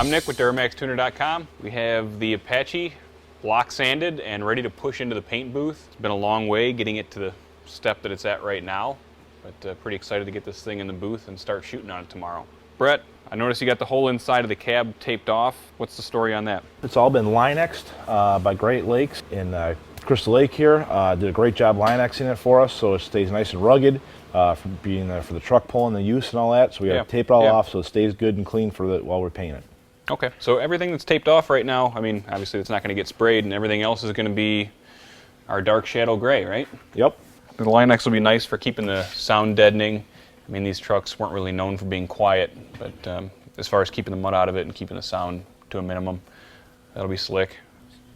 I'm Nick with Duramaxtuner.com. We have the Apache block sanded and ready to push into the paint booth. It's been a long way getting it to the step that it's at right now, but pretty excited to get this thing in the booth and start shooting on it tomorrow. Brett, I noticed you got the whole inside of the cab taped off. What's the story on that? It's all been Linexed by Great Lakes in Crystal Lake here. Did a great job Linexing it for us so it stays nice and rugged for being for the truck pulling the use and all that. So we got to tape it all off so it stays good and clean for while we're painting it. Okay, so everything that's taped off right now, I mean, obviously it's not going to get sprayed, and everything else is going to be our dark shadow gray, right? Yep. The Linex will be nice for keeping the sound deadening. I mean, these trucks weren't really known for being quiet, but as far as keeping the mud out of it and keeping the sound to a minimum, that'll be slick.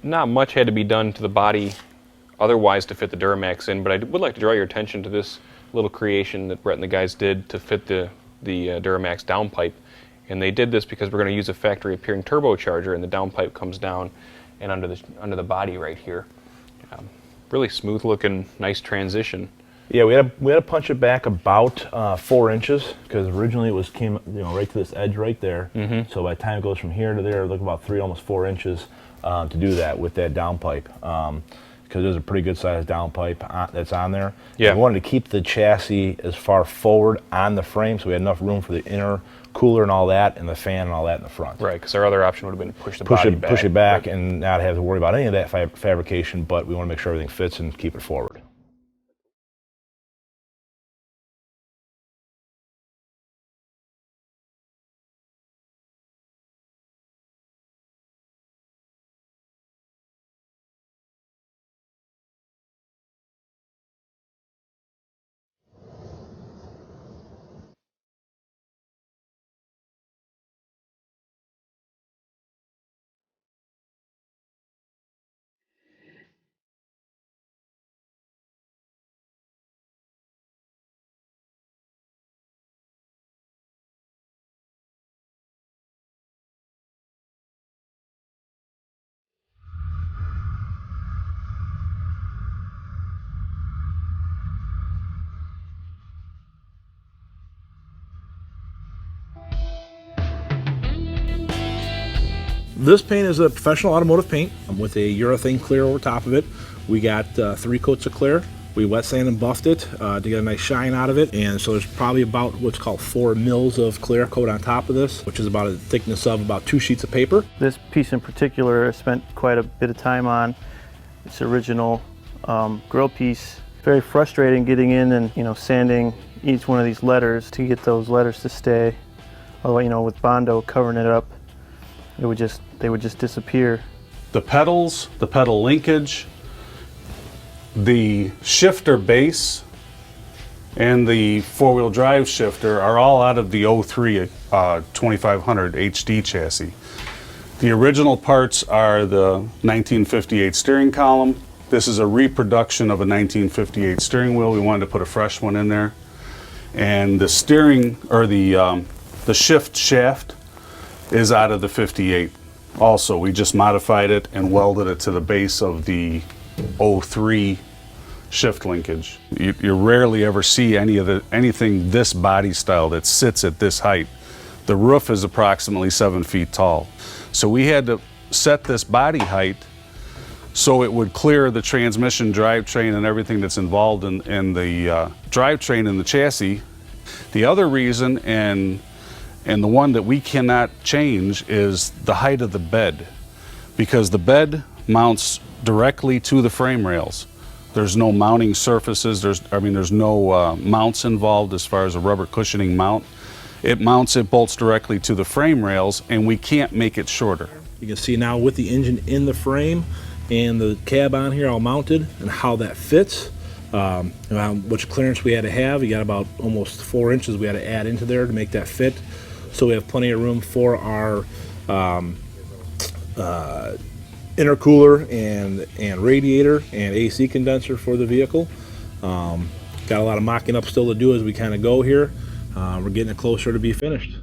Not much had to be done to the body otherwise to fit the Duramax in, but I would like to draw your attention to this little creation that Brett and the guys did to fit the Duramax downpipe. And they did this because we're going to use a factory appearing turbocharger, and the downpipe comes down and under the body right here. Really smooth looking, nice transition. Yeah, we had to punch it back about 4 inches because originally it came right to this edge right there. Mm-hmm. So by the time it goes from here to there, look about 3, almost 4 inches to do that with that downpipe. Because there's a pretty good sized downpipe that's on there. Yeah. And we wanted to keep the chassis as far forward on the frame so we had enough room for the inner cooler and all that, and the fan and all that in the front. Right, because our other option would have been to push it back, and not have to worry about any of that fabrication, but we want to make sure everything fits and keep it forward. This paint is a professional automotive paint with a urethane clear over top of it. We got 3 coats of clear. We wet sand and buffed it to get a nice shine out of it. And so there's probably about what's called 4 mils of clear coat on top of this, which is about a thickness of about 2 sheets of paper. This piece in particular I spent quite a bit of time on. It's original grill piece. Very frustrating getting in and sanding each one of these letters to get those letters to stay. Although with Bondo covering it up, they would just disappear. The pedals, the pedal linkage, the shifter base, and the 4-wheel drive shifter are all out of the 03 2500 HD chassis. The original parts are the 1958 steering column. This is a reproduction of a 1958 steering wheel. We wanted to put a fresh one in there. And the steering, or the shift shaft, is out of the 58. Also, we just modified it and welded it to the base of the 03 shift linkage. You rarely ever see anything this body style that sits at this height. The roof is approximately 7 feet tall. So we had to set this body height so it would clear the transmission, drivetrain, and everything that's involved in the drivetrain and the chassis. The other reason, and the one that we cannot change, is the height of the bed, because the bed mounts directly to the frame rails. There's no mounting surfaces. There's no mounts involved as far as a rubber cushioning mount. It bolts directly to the frame rails, and we can't make it shorter. You can see now with the engine in the frame and the cab on here all mounted and how that fits. Which clearance we had to have. You got about almost 4 inches we had to add into there to make that fit. So we have plenty of room for our intercooler and radiator and AC condenser for the vehicle. Got a lot of mocking up still to do as we kind of go here. We're getting it closer to be finished.